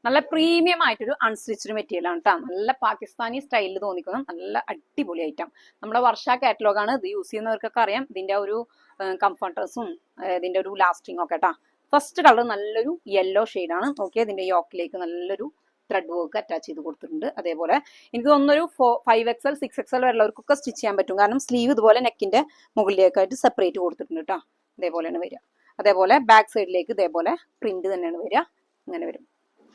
നല്ല പ്രീമിയം ആയിട്ടൊരു unstitched material ആണ് കേട്ടോ. നല്ല പാകിസ്ഥാനി സ്റ്റൈലിൽ തോന്നിക്കുന്ന നല്ല അടിപൊളി ഐറ്റം. നമ്മുടെ വർഷ കാറ്റലോഗാണ്. ഇത് യൂസ് ചെയ്യുന്നവർക്കൊക്കെ അറിയാം ഇതിന്റെ ഒരു കംഫർട്ടേഴ്സും ഇതിന്റെ ഒരു ലാസ്റ്റിംഗ് ഒക്കെ കേട്ടോ. ഫസ്റ്റ് കളർ നല്ലൊരു യെല്ലോ ആണ്. നോക്കിയാൽ ഇതിന്റെ യോക്കിലേക്ക് നല്ലൊരു ത്രെഡ് വർക്ക് അറ്റാച്ച് ചെയ്ത് കൊടുത്തിട്ടുണ്ട്. അതേപോലെ എനിക്ക് തോന്നുന്നൊരു 5XL 6XL വരെയുള്ളവർക്കൊക്കെ സ്റ്റിച്ച് ചെയ്യാൻ പറ്റും. കാരണം സ്ലീവ് ഇതുപോലെ നെക്കിന്റെ മുകളിലേക്കായിട്ട് സെപ്പറേറ്റ് കൊടുത്തിട്ടുണ്ട് കേട്ടോ. ഇതേപോലെയാണ് വരിക. അതേപോലെ ബാക്ക് സൈഡിലേക്ക് ഇതേപോലെ പ്രിന്റ് തന്നെയാണ് വരിക. ഇങ്ങനെ വരും.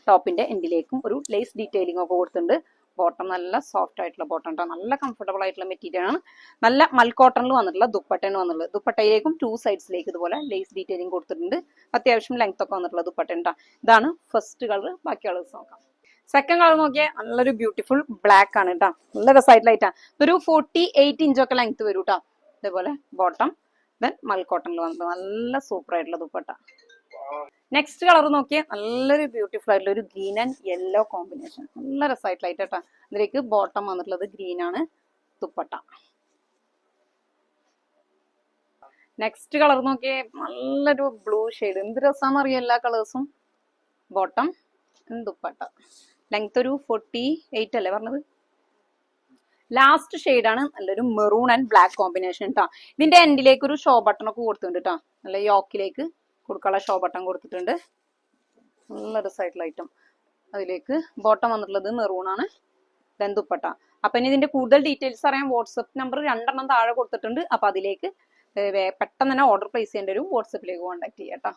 ടോപ്പിന്റെ എൻഡിലേക്കും ഒരു ലേസ് ഡീറ്റെയിലിംഗ് ഒക്കെ കൊടുത്തിട്ടുണ്ട്. ബോട്ടം നല്ല സോഫ്റ്റ് ആയിട്ടുള്ള ബോട്ടം കേട്ടോ. നല്ല കംഫർട്ടബിൾ ആയിട്ടുള്ള മെറ്റീരിയൽ ആണ്. നല്ല മൽക്കോട്ടണിൽ വന്നിട്ടുള്ള ദുപ്പട്ടയാണ് വന്നുള്ളത്. ദുപ്പട്ടയിലേക്കും 2 സൈഡ്സിലേക്ക് ഇതുപോലെ ലേസ് ഡീറ്റെയിലിംഗ് കൊടുത്തിട്ടുണ്ട്. അത്യാവശ്യം ലെങ്ത് ഒക്കെ വന്നിട്ടുള്ള ദുപ്പട്ട ഉണ്ടാ. ഇതാണ് ഫസ്റ്റ് കളർ. ബാക്കി കളേഴ്സ് നോക്കാം. സെക്കൻഡ് കളർ നോക്കിയാൽ നല്ലൊരു ബ്യൂട്ടിഫുൾ ബ്ലാക്ക് ആണ് കേട്ടോ. നല്ല രസമായിട്ടുള്ള ഐറ്റാണ്. ഒരു 48 ഇഞ്ചൊക്കെ ലെങ്ത് വരും കേട്ടോ. ഇതേപോലെ ബോട്ടം ദെൻ മൽക്കോട്ടണിൽ വന്നിട്ട് നല്ല സൂപ്പർ ആയിട്ടുള്ള ദുപ്പട്ട. നെക്സ്റ്റ് കളർ നോക്കിയാൽ നല്ലൊരു ബ്യൂട്ടിഫുൾ ആയിട്ടുള്ള ഒരു ഗ്രീൻ ആൻഡ് യെല്ലോ കോമ്പിനേഷൻ. നല്ല രസമായിട്ടുള്ള ഐറ്റം കേട്ടോ. ഇതിലേക്ക് ബോട്ടം വന്നിട്ടുള്ളത് ഗ്രീൻ ആണ്. ദുപ്പട്ട. നെക്സ്റ്റ് കളർ നോക്കിയേ നല്ലൊരു ബ്ലൂ ഷെയ്ഡ്. എന്ത് രസമാണെന്ന് അറിയാം എല്ലാ കളേഴ്സും. ബോട്ടം ദുപ്പട്ട. ലെങ്ത് ഒരു 48 അല്ലേ പറഞ്ഞത്. ലാസ്റ്റ് ഷെയ്ഡാണ് നല്ലൊരു മെറൂൺ ആൻഡ് ബ്ലാക്ക് കോമ്പിനേഷൻ കേട്ടോ. ഇതിന്റെ എൻഡിലേക്ക് ഒരു ഷോ ബട്ടൺ ഒക്കെ കൊടുത്തിട്ടുണ്ട് കേട്ടോ. നല്ല യോക്കിലേക്ക് കൊടുക്കാനുള്ള ഷോ ബട്ടൺ കൊടുത്തിട്ടുണ്ട്. നല്ല രസമായിട്ടുള്ള ഐറ്റം. അതിലേക്ക് ബോട്ടം വന്നിട്ടുള്ളത് മെറൂൺ ആണ്. ദെൻ ദുപ്പട്ട. അപ്പൊ ഇനി ഇതിന്റെ കൂടുതൽ ഡീറ്റെയിൽസ് അറിയാൻ വാട്സപ്പ് നമ്പർ 2 താഴെ കൊടുത്തിട്ടുണ്ട്. അപ്പൊ അതിലേക്ക് പെട്ടെന്ന് തന്നെ ഓർഡർ പ്ലേസ് ചെയ്യേണ്ട ഒരു വാട്സപ്പിലേക്ക് കോൺടാക്ട് ചെയ്യാം കേട്ടോ.